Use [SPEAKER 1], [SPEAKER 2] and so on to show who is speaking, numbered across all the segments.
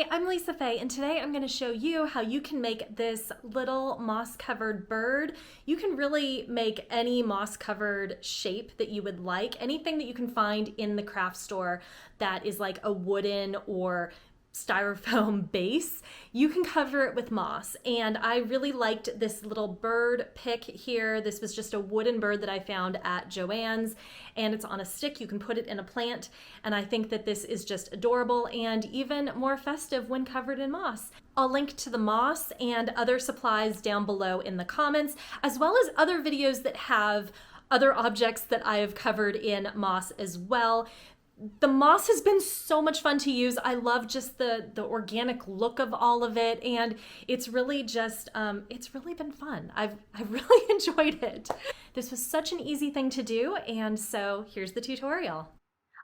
[SPEAKER 1] Hi, I'm Lisa Faye, and today I'm going to show you how you can make this little moss-covered bird. You can really make any moss-covered shape that you would like, anything that you can find in the craft store that is like a wooden or styrofoam base, you can cover it with moss. And I really liked this little bird pick here. This was just a wooden bird that I found at Joann's, and it's on a stick. You can put it in a plant, and I think that this is just adorable and even more festive when covered in moss. I'll link to the moss and other supplies down below in the comments, as well as other videos that have other objects that I have covered in moss as well. The moss has been so much fun to use. I love just the organic look of all of it, and it's really just it's really been fun. I've really enjoyed it. This was such an easy thing to do, and so here's the tutorial.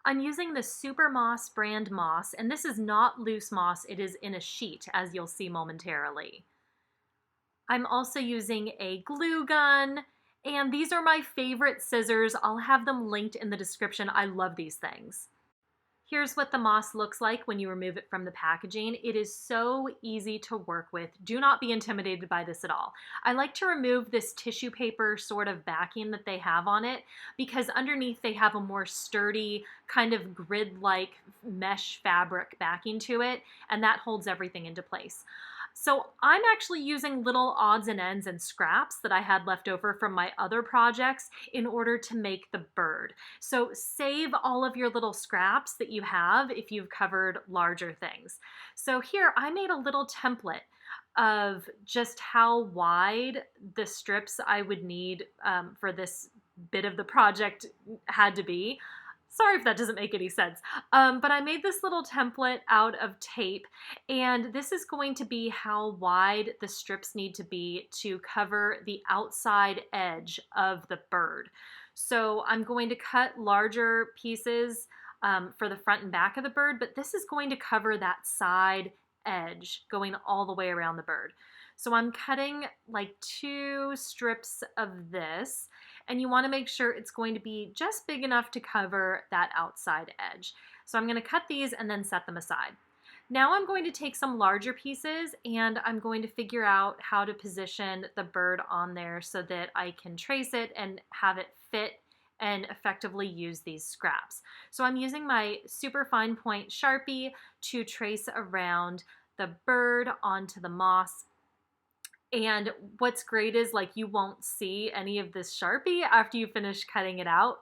[SPEAKER 1] I'm using the Super Moss brand moss, and this is not loose moss, it is in a sheet, as you'll see momentarily. I'm also using a glue gun, and these are my favorite scissors. I'll have them linked in the description. I love these things. Here's what the moss looks like when you remove it from the packaging. It is so easy to work with. Do not be intimidated by this at all. I like to remove this tissue paper sort of backing that they have on it because underneath they have a more sturdy kind of grid-like mesh fabric backing to it, and that holds everything into place. So I'm actually using little odds and ends and scraps that I had left over from my other projects in order to make the bird. So save all of your little scraps that you have if you've covered larger things. So here I made a little template of just how wide the strips I would need for this bit of the project had to be. Sorry if that doesn't make any sense, but I made this little template out of tape, and this is going to be how wide the strips need to be to cover the outside edge of the bird. So I'm going to cut larger pieces for the front and back of the bird, but this is going to cover that side edge going all the way around the bird. So I'm cutting like 2 strips of this, and you want to make sure it's going to be just big enough to cover that outside edge. So I'm going to cut these and then set them aside. Now I'm going to take some larger pieces and I'm going to figure out how to position the bird on there so that I can trace it and have it fit and effectively use these scraps. So I'm using my super fine point Sharpie to trace around the bird onto the moss. And what's great is like you won't see any of this Sharpie after you finish cutting it out.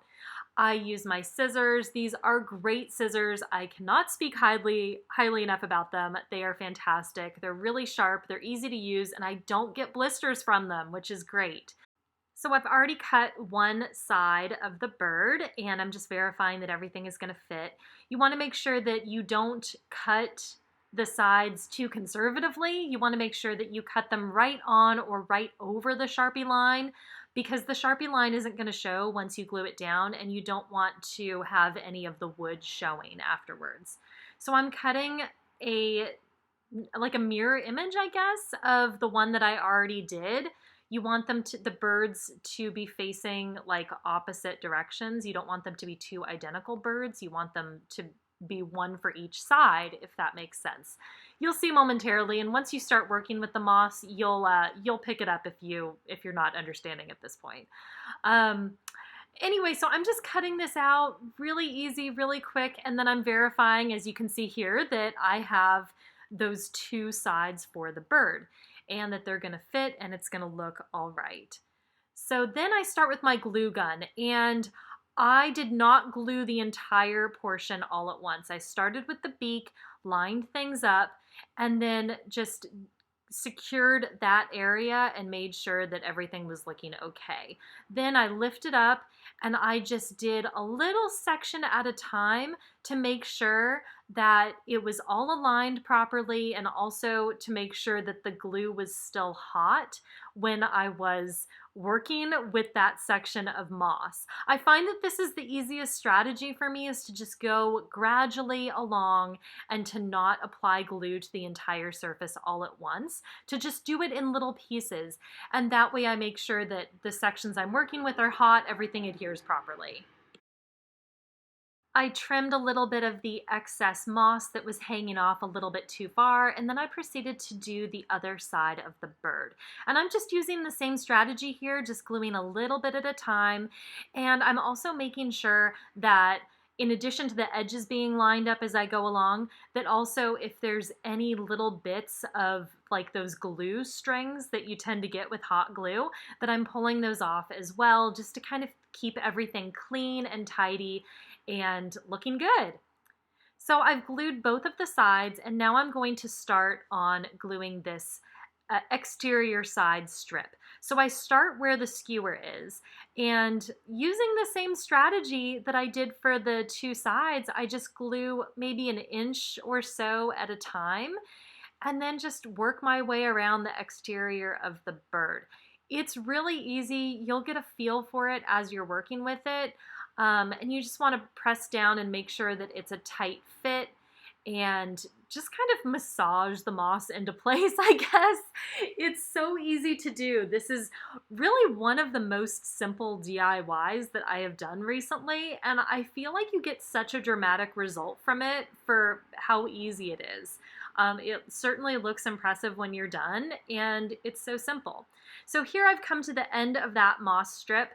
[SPEAKER 1] I use my scissors. These are great scissors. I cannot speak highly enough about them. They are fantastic. They're really sharp, they're easy to use, and I don't get blisters from them, which is great. So I've already cut one side of the bird, and I'm just verifying that everything is gonna fit. You wanna make sure that you don't cut the sides too conservatively. You want to make sure that you cut them right on or right over the Sharpie line, because the Sharpie line isn't going to show once you glue it down, and you don't want to have any of the wood showing afterwards. So I'm cutting like a mirror image, I guess, of the one that I already did. You want the birds to be facing like opposite directions. You don't want them to be two identical birds. You want them to be one for each side, if that makes sense. You'll see momentarily, and once you start working with the moss, you'll pick it up if you're not understanding at this point. Anyway, so I'm just cutting this out really easy, really quick, and then I'm verifying, as you can see here, that I have those 2 sides for the bird and that they're gonna fit and it's gonna look all right. So then I start with my glue gun, and I did not glue the entire portion all at once. I started with the beak, lined things up, and then just secured that area and made sure that everything was looking okay. Then I lifted up and I just did a little section at a time to make sure that it was all aligned properly, and also to make sure that the glue was still hot when I was working with that section of moss. I find that this is the easiest strategy for me, is to just go gradually along and to not apply glue to the entire surface all at once, to just do it in little pieces. And that way I make sure that the sections I'm working with are hot, everything adheres properly. I trimmed a little bit of the excess moss that was hanging off a little bit too far, and then I proceeded to do the other side of the bird. And I'm just using the same strategy here, just gluing a little bit at a time. And I'm also making sure that in addition to the edges being lined up as I go along, that also if there's any little bits of like those glue strings that you tend to get with hot glue, that I'm pulling those off as well, just to kind of keep everything clean and tidy and looking good. So I've glued both of the sides, and now I'm going to start on gluing this exterior side strip. So I start where the skewer is, and using the same strategy that I did for the two sides, I just glue maybe an inch or so at a time, and then just work my way around the exterior of the bird. It's really easy. You'll get a feel for it as you're working with it. And you just want to press down and make sure that it's a tight fit and just kind of massage the moss into place, I guess. It's so easy to do. This is really one of the most simple DIYs that I have done recently, and I feel like you get such a dramatic result from it for how easy it is. It certainly looks impressive when you're done, and it's so simple. So here I've come to the end of that moss strip,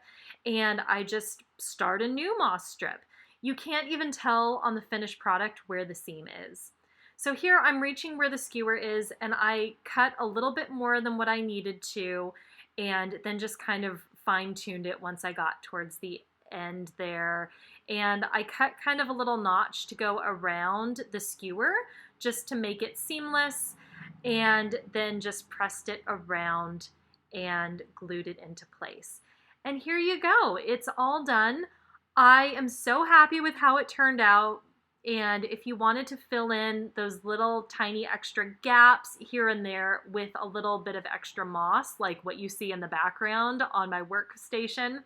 [SPEAKER 1] and I just start a new moss strip. You can't even tell on the finished product where the seam is. So here I'm reaching where the skewer is, and I cut a little bit more than what I needed to, and then just kind of fine-tuned it once I got towards the end there. And I cut kind of a little notch to go around the skewer just to make it seamless, and then just pressed it around and glued it into place. And here you go, it's all done. I am so happy with how it turned out. And if you wanted to fill in those little tiny extra gaps here and there with a little bit of extra moss, like what you see in the background on my workstation,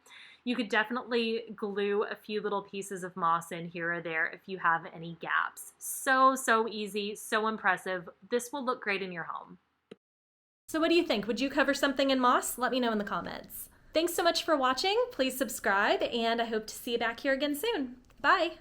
[SPEAKER 1] you could definitely glue a few little pieces of moss in here or there if you have any gaps. So easy, so impressive. This will look great in your home. So what do you think? Would you cover something in moss? Let me know in the comments. Thanks so much for watching. Please subscribe, and I hope to see you back here again soon. Bye.